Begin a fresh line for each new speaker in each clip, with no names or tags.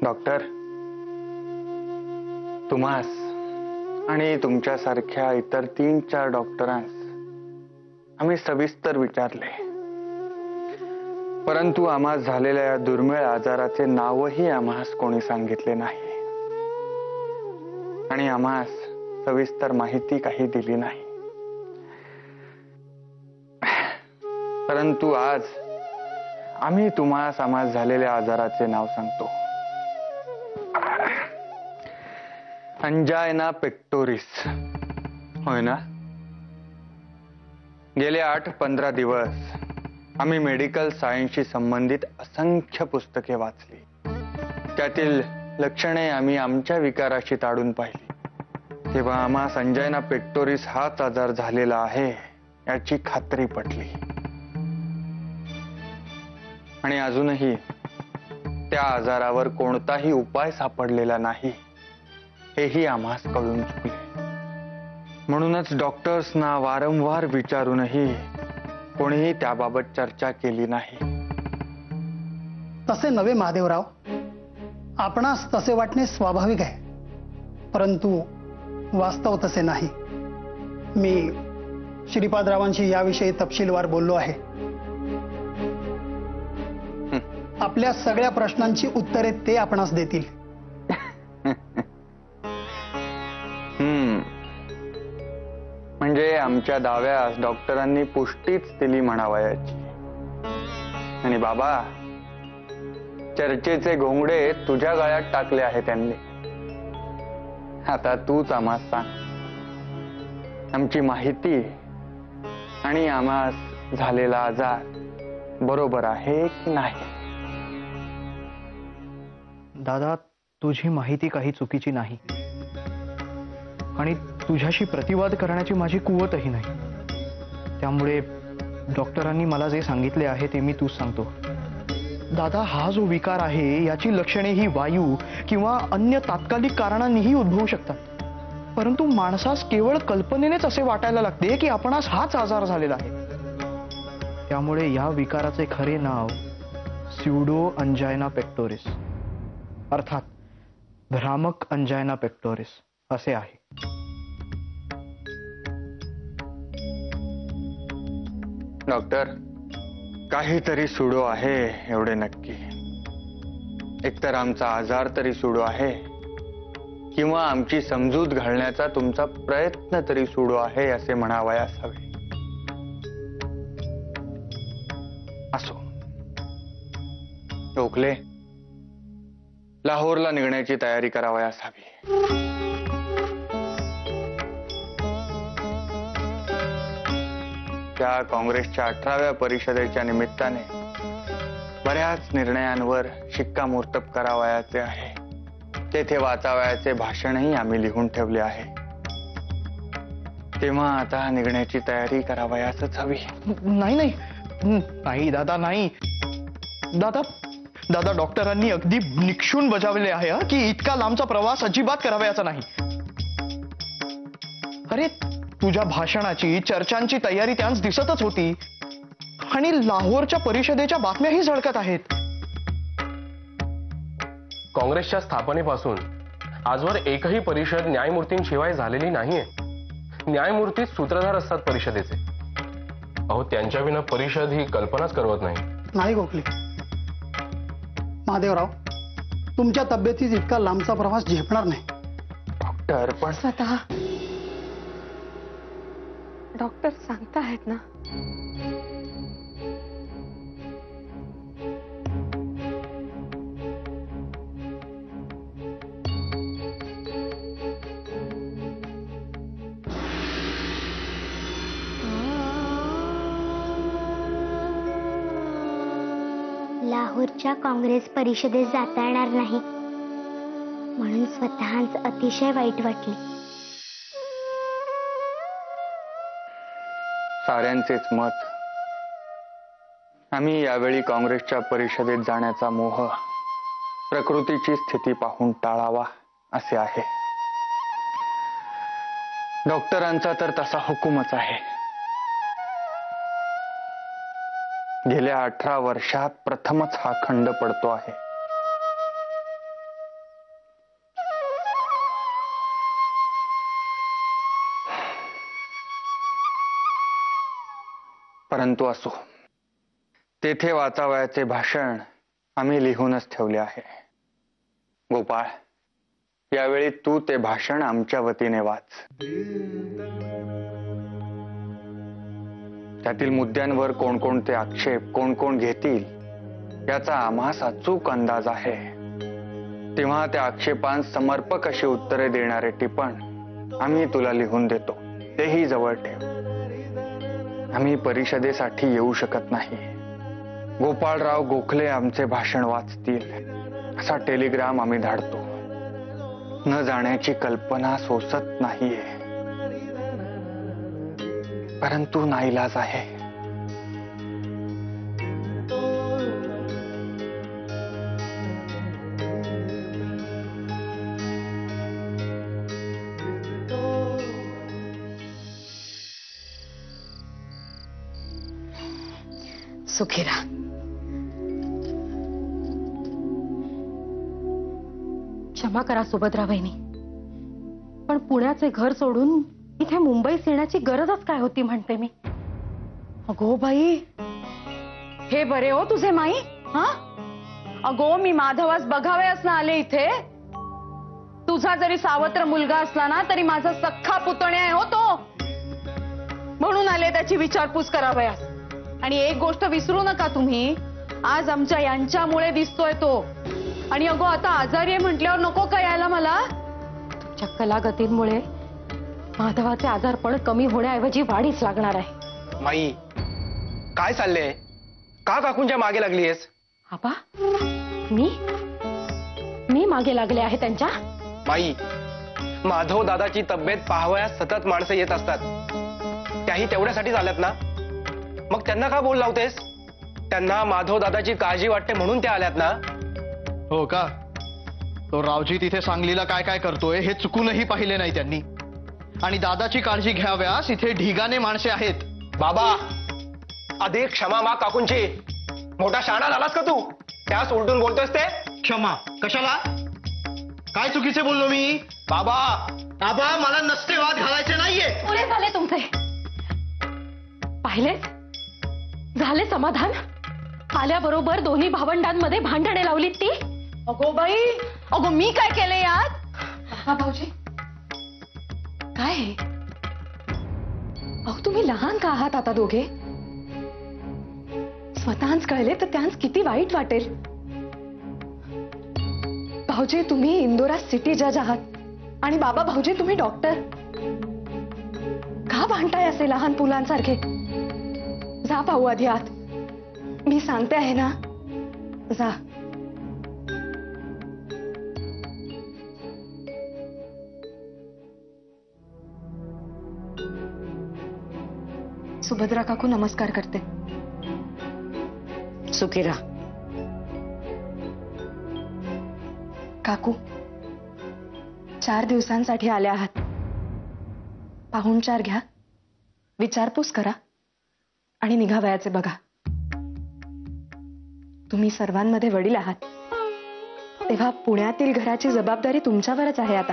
Doctor, तुम्हास आणि तुमच्यासारख्या इतर 3-4 डॉक्टरांस आम्ही सविस्तर विचारले, परंतु आम्हास झालेल्या या दुर्मिळ आजाराचे नावही आम्हास कोणी सांगितले नाही आणि आम्हास सविस्तर माहिती काही दिली नाही. परंतु आज आम्ही तुम्हास आम्हास झालेल्या आजाराचे नाव सांगतो. अंजायना पेक्टोरिस, होय ना? गेले 8-15 दिवस आम्ही मेडिकल सायन्सशी संबंधित असंख्य पुस्तके वाचली. त्यातील लक्षणे आम्ही आमच्या विकाराशी ताडून पाहिली. तेव्हा आम्हास अंजायना पेक्टोरिस हाच आजार झालेला आहे याची खात्री पटली. आणि अजूनही त्या आजारावर कोणताही उपाय सापडलेला नाही हेही आम्हास कळून चुकले. म्हणूनच डॉक्टर्सना वारंवार विचारूनही कोणीही त्याबाबत चर्चा केली नाही.
तसे नवे महादेवराव, आपणास तसे वाटणे स्वाभाविक आहे, परंतु वास्तव तसे नाही. मी श्रीपादरावांशी याविषयी तपशीलवार बोललो आहे. आपल्या सगळ्या प्रश्नांची उत्तरे ते आपणास देतील.
म्हणजे आमच्या दाव्यास डॉक्टरांनी पुष्टीच दिली म्हणावयाची. आणि बाबा, चर्चेचे घोंगडे तुझ्या गळ्यात टाकले आहे त्यांनी. आता तूच आम्हास सांग, आमची माहिती आणि आम्हास झालेला आजार बरोबर आहे की नाही?
दादा, तुझी माहिती काही चुकीची नाही आणि तुझ्याशी प्रतिवाद करण्याची माझी कुवतही नाही. त्यामुळे डॉक्टरांनी मला जे सांगितले आहे ते मी तूच सांगतो. दादा, हा जो विकार आहे याची लक्षणे ही वायू किंवा अन्य तात्कालिक कारणांनीही उद्भवू शकतात, परंतु माणसास केवळ कल्पनेनेच असे वाटायला लागते की आपणास हाच आजार झालेला आहे. त्यामुळे या विकाराचे खरे नाव स्यूडो अंजायना पेक्टोरिस अर्थात भ्रामक अंजायना पेक्टोरिस असे आहे.
डॉक्टर, काहीतरी सुडो आहे एवढे नक्की. एकतर आमचा आजार तरी सुडो आहे किंवा आमची समजूत घालण्याचा तुमचा प्रयत्न तरी सुडो आहे असे म्हणावयास हवे. असो, गोखले, लाहोरला निघण्याची तयारी करावयास हवी. त्या काँग्रेसच्या 18व्या परिषदेच्या निमित्ताने बऱ्याच निर्णयांवर शिक्कामोर्तब करावयाचे आहे. तेथे वाचावयाचे भाषणही आम्ही लिहून ठेवले आहे. तेव्हा आता निघण्याची तयारी करावयासच हवी.
नाही नाही नाही दादा, नाही दादा. दादा, डॉक्टरांनी अगदी निक्षून बजावले आहे की इतका लांबचा प्रवास अजिबात करावयाचा नाही. अरे, तुझ्या भाषणाची, चर्चांची तयारी त्यांस दिसतच होती आणि लाहोरच्या परिषदेच्या बातम्याही झळकत आहेत.
काँग्रेसच्या स्थापनेपासून आजवर एकही परिषद न्यायमूर्तींशिवाय झालेली नाहीये. न्यायमूर्तीच सूत्रधार असतात परिषदेचे. अहो, त्यांच्या विना परिषद ही कल्पनाच करवत नाही.
नाही गोखले, महादेवराव, तुमच्या तब्येतीत इतका लांबचा प्रवास झेपणार नाही.
डॉक्टर, पण
स्वतः डॉक्टर सांगताहेत ना,
लाहोरच्या काँग्रेस परिषदेत जाता येणार नाही म्हणून स्वतःच अतिशय वाईट वाटले.
साऱ्यांचेच मत, आम्ही यावेळी काँग्रेसच्या परिषदेत जाण्याचा मोह प्रकृतीची स्थिती पाहून टाळावा असे आहे. डॉक्टरांचा तर तसा हुकूमच आहे. गेल्या 18 वर्षात प्रथमच हा खंड पडतो आहे. परंतु असो, तेथे वाचावयाचे भाषण आम्ही लिहूनच ठेवले आहे. गोपाळ, यावेळी तू ते भाषण आमच्या वतीने वाच. त्यातील मुद्द्यांवर कोणकोणते आक्षेप कोण कोण घेतील याचा आम्हास अचूक अंदाज आहे. तेव्हा त्या आक्षेपांस समर्पक अशी उत्तरे देणारे टिपण आम्ही तुला लिहून देतो, तेही जवळ ठेव. आम्ही परिषदेसाठी येऊ शकत नाही. गोपाळराव गोखले आमचे भाषण वाचतील असा टेलिग्राम आम्ही धाडतो. न जाण्याची कल्पना सोसत नाहीये, परंतु नाईलाज आहे.
सुखी राहा. क्षमा करा सुभद्रा बहिणी, पण पुण्याचे घर सोडून इथे मुंबईत येण्याची गरजच काय होती म्हणते मी. अगो बाई, हे बरे हो तुझे माई. हा, अगो मी माधवास बघावे असं आले इथे. तुझा जरी सावत्र मुलगा असला ना तरी माझा सख्खा पुतणे आहे हो तो, म्हणून आले त्याची विचारपूस करावयास. आणि एक गोष्ट विसरू नका तुम्ही, आज आमच्या यांच्यामुळे दिसतोय तो. आणि अगो आता आजारी आहे म्हटल्यावर नको का यायला मला. तुमच्या कलागतींमुळे माधवाचे आजारपण कमी होण्याऐवजी वाढीच लागणार आहे.
माई, काय चाललंय? का काकूंच्या मागे लागलीयस?
आबा, मी मागे लागले आहे त्यांच्या.
माई, माधव दादाची तब्येत पाहावयास सतत माणसं येत असतात, त्याही तेवढ्यासाठीच आल्यात ना. मग त्यांना का बोल लावतेस? त्यांना माधव दादाची काळजी वाटते म्हणून त्या आल्यात ना.
हो का? तो रावजी तिथे सांगलीला काय काय करतोय हे चुकूनही पाहिले नाही त्यांनी. आणि दादाची काळजी घ्याव्यास इथे ढिगाने माणसे आहेत.
बाबा, अधिक क्षमा माग काकूंची. मोठा शहाणा झालास का तू? त्यास उलटून बोलतोयस ते?
क्षमा कशाला? काय चुकीचे बोललो मी?
बाबा,
बाबा, मला नसते वाद घालायचे नाहीये.
पुरे झाले तुमचे. पाहिलेच, झाले समाधान. आल्याबरोबर दोन्ही भावंडांमध्ये भांडणे लावलीत ती. अगो बाई, अगो मी काय केले यात? हा भाऊजी, काय हे? अहो तुम्ही लहान का आहात आता दोघे? स्वतःच कळले तर त्यांस किती वाईट वाटेल. भाऊजी तुम्ही इंदोरा सिटी जज आहात आणि बाबा भाऊजी तुम्ही डॉक्टर. का भांडताय असे लहान मुलांसारखे? जा भाऊ आधी आत, मी सांगते आहे ना. जा. सुभद्रा काकू नमस्कार करते.
सुखी राहा.
काकू, 4 दिवसांसाठी आल्या आहात. पाहुणचार घ्या, विचारपूस करा आणि निघावयाचे बघा. तुम्ही सर्वांमध्ये वडील आहात, तेव्हा पुण्यातील घराची जबाबदारी तुमच्यावरच आहे आता.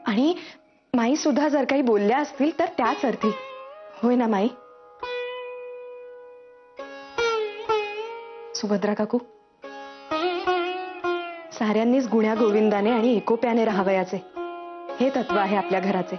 आणि माई सुद्धा जर काही बोलल्या असतील तर त्याच अर्थी. होय ना माई? सुभद्रा काकू, साऱ्यांनीच गुण्या गोविंदाने आणि एकोप्याने राहावयाचे, हे तत्व आहे आपल्या घराचे.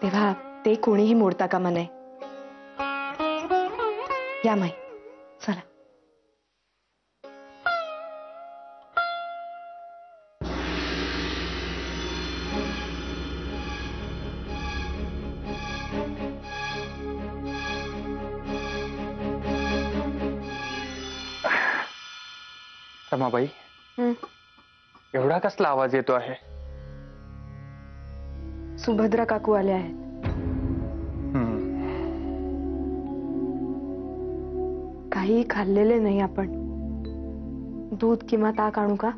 तेव्हा ते कोणीही मोडता कामा नये. या माई, चला.
रमाबाई, एवढा कसला आवाज येतो आहे?
सुभद्रा काकू आल्या आहेत. काही खाल्लेले नाही आपण. दूध किंवा ताक आणू का?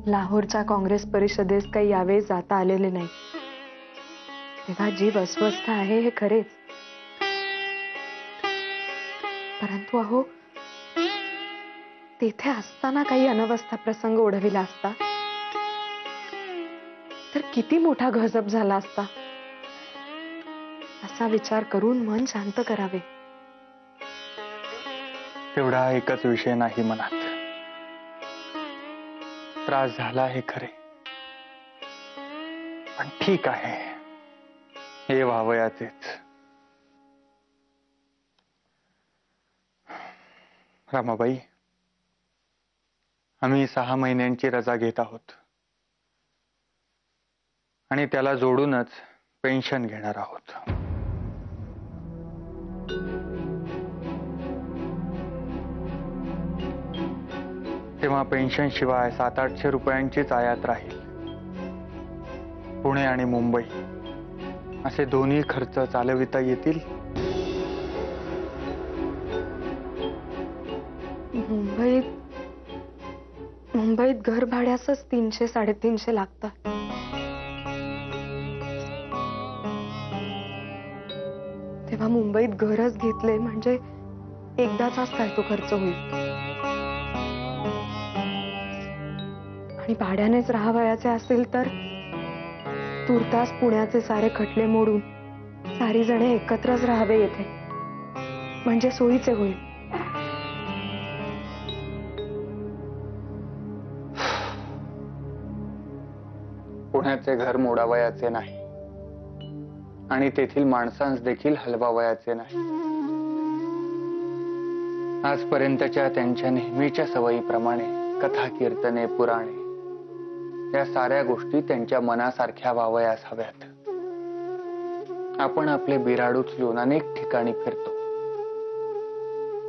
लाहोरच्या काँग्रेस परिषदेस काही यावेळेस जाता आलेले नाही, तेव्हा जीव अस्वस्थ आहे हे खरेच. परंतु अहो, तेथे असताना काही अनवस्था प्रसंग ओढविला असता
तर किती मोठा गजब झाला असता. असा विचार करून मन शांत करावे.
तेवढा एकच विषय नाही मनात. त्रास झाला हे खरे, पण ठीक आहे, हे व्हावयाचेच. रमाबाई, आम्ही 6 महिन्यांची रजा घेत आहोत आणि त्याला जोडूनच पेन्शन घेणार आहोत. तेव्हा पेन्शन शिवाय 700-800 रुपयांचीच आयात राहील. पुणे आणि मुंबई असे दोन्ही खर्च चालविता येतील.
मुंबईत घर भाड्यासच 300-350 लागतात. तेव्हा मुंबईत घरच घेतले म्हणजे एकदाचाच काय तो खर्च होईल. आणि भाड्यानेच राहावयाचे असेल तर तुर्तास पुण्याचे सारे खटले मोडून सारी जणे एकत्रच राहावे येथे, म्हणजे सोयीचे होईल.
पुण्याचे घर मोडावयाचे नाही आणि तेथील माणसांस देखील हलवावयाचे नाही. आजपर्यंतच्या त्यांच्या नेहमीच्या सवयीप्रमाणे कथा, कीर्तने, पुराणे या साऱ्या गोष्टी त्यांच्या मनासारख्या व्हावयास हव्यात. आपण आपले बिराड उचलून अनेक ठिकाणी फिरतो,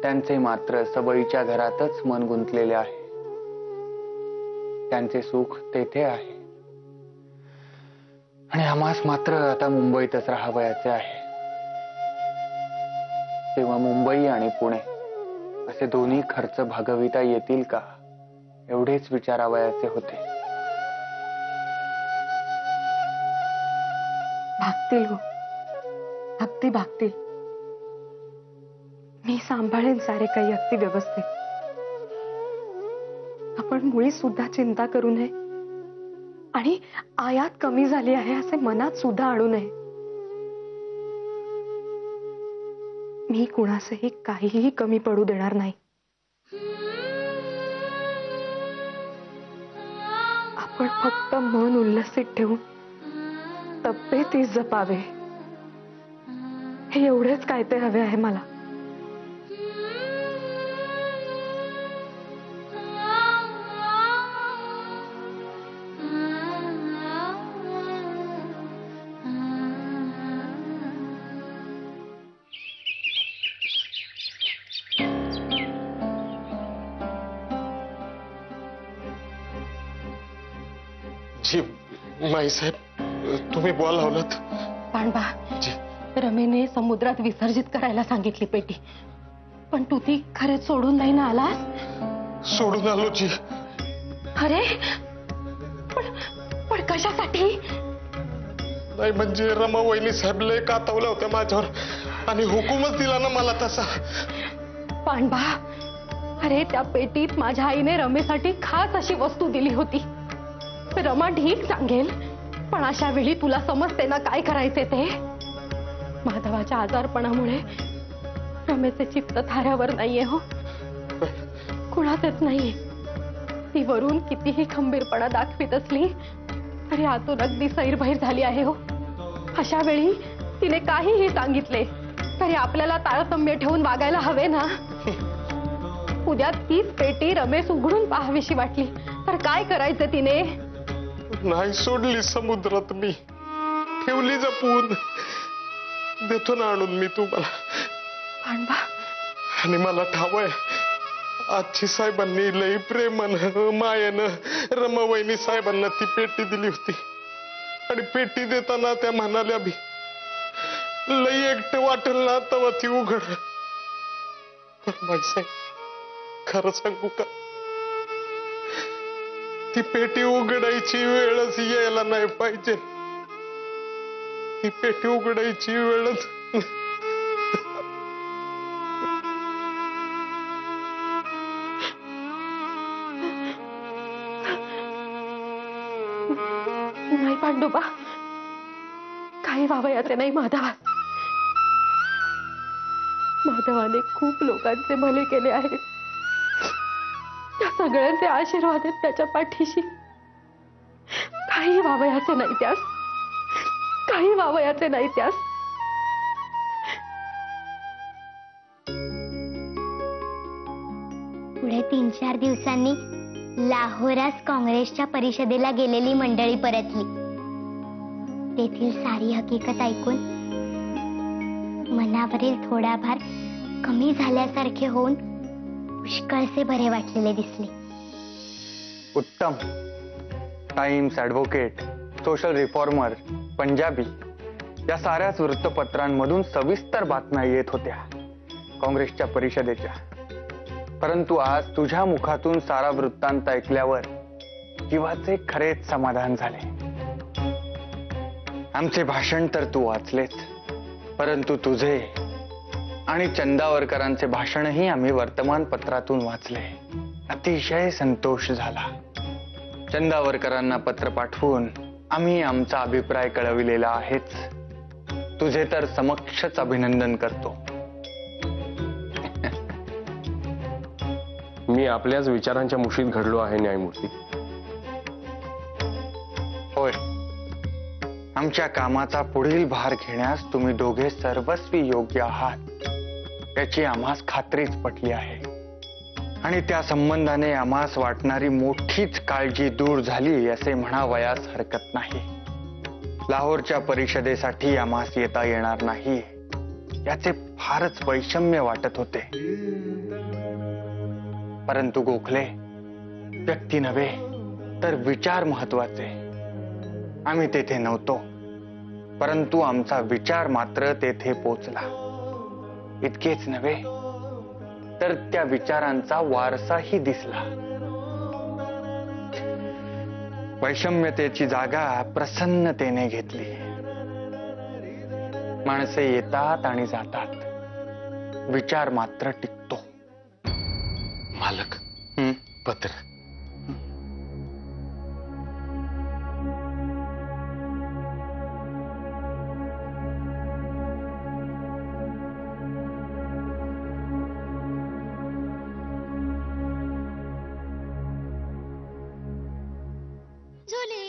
त्यांचे मात्र सवयीच्या घरातच मन गुंतलेले आहे. त्यांचे सुख तेथे आहे आणि आम्हास मात्र आता मुंबईतच राहावयाचे आहे. तेव्हा मुंबई आणि पुणे असे दोन्ही खर्च भागविता येतील का, एवढेच विचारावयाचे होते.
भागतील हो, अगदी भागतील. मी सांभाळेन सारे काही अगदी व्यवस्थित. आपण मुळी सुद्धा चिंता करू नये आणि आयात कमी झाली आहे असे मनात सुद्धा आणू नये. मी कुणासही काहीही कमी पडू देणार नाही. आपण फक्त मन उल्लसित ठेवून तब्येतीस जपावे, हे एवढेच काय ते हवे आहे मला.
जी माई साहेब, तुम्ही बॉल लावलात.
पांडवा, रमेने समुद्रात विसर्जित करायला सांगितली पेटी, पण तू ती खरेच सोडून नाही ना आलास?
सोडून आलो जी.
अरे पण कशासाठी?
नाही म्हणजे रमा वहिनी साहेब लय कातावल्या होत्या माझ्यावर आणि हुकूमच दिला ना मला तसा.
पांडवा, अरे त्या पेटीत माझ्या आईने रमेसाठी खास अशी वस्तू दिली होती. रमा ठीक सांगेल, पण अशा वेळी तुला समजते ना काय करायचे ते. माधवाच्या आजारपणामुळे रमेचे चित्त थाऱ्यावर नाहीये हो, कुणाचेच नाहीये. ती वरून कितीही खंबीरपणा दाखवित असली तरी आतून अगदी सैरभैर झाली आहे हो. अशा वेळी तिने काहीही सांगितले तरी आपल्याला तारतम्य ठेवून वागायला हवे ना. उद्या तीच पेटी रमेश उघडून पाहावीशी वाटली तर काय करायचं तिने?
नाही सोडली समुद्रात, मी ठेवली जपून. देतो ना आणून मी तुम्हाला.
पांडवा,
आणि मला ठाव आहे आजी साहेबांनी लई प्रेमानं मायेनं रमावहिनी साहेबांना ती पेटी दिली होती आणि पेटी देताना त्या म्हणाल्या बी लई एकटं वाटेल ना तेव्हा ती उघड. पण माई साहेब खरं सांगू का, ती पेटी उघडायची वेळच यायला नाही पाहिजे. ती पेटी उघडायची वेळच
नाही पांडुबा, काही वावयाचे नाही माधवा. माधवाने खूप लोकांचे भले केले आहेत. त्या सगळ्यांचे आशीर्वाद आहेत त्याच्या पाठीशी. काही वावयाचे नाही त्यास, काही वावयाचे नाही त्यास.
पुढे 3-4 दिवसांनी लाहोरास काँग्रेसच्या परिषदेला गेलेली मंडळी परतली. तेथील सारी हकीकत ऐकून मनावरील थोडा भार कमी झाल्यासारखे होऊन पुष्कळसे बरे वाटलेले दिसले.
उत्तम. Times, advocate, social reformer, Punjabi या साऱ्याच वृत्तपत्रांमधून सविस्तर बातम्या येत होत्या काँग्रेसच्या परिषदेच्या. परंतु आज तुझ्या मुखातून सारा वृत्तांत ऐकल्यावर जीवाचे खरेच समाधान झाले. आमचे भाषण तर तू वाचलेच, परंतु तुझे आणि चंदावरकरांचे भाषणही आम्ही वर्तमानपत्रातून वाचले. अतिशय संतोष झाला. चंदावरकरांना पत्र पाठवून आम्ही आमचा अभिप्राय कळविलेला आहेच. तुझे तर समक्षच अभिनंदन करतो.
मी आपल्याच विचारांच्या मुशीत घडलो आहे न्यायमूर्ती.
होय, आमच्या कामाचा पुढील भार घेण्यास तुम्ही दोघे सर्वस्वी योग्य आहात याची आम्हास खात्रीच पटली आहे. आणि त्या संबंधाने आम्हास वाटणारी मोठीच काळजी दूर झाली असे म्हणावयास हरकत नाही. लाहोरच्या परिषदेसाठी आम्हास येता येणार नाही याचे फारच वैषम्य वाटत होते. परंतु गोखले, व्यक्ती नव्हे तर विचार महत्वाचे. आम्ही तेथे नव्हतो, परंतु आमचा विचार मात्र तेथे पोचला. इतकेच नव्हे तर त्या विचारांचा वारसाही दिसला. वैषम्यतेची जागा प्रसन्नतेने घेतली. माणसे येतात आणि जातात, विचार मात्र टिकतो.
मालक, पत्र.
झुले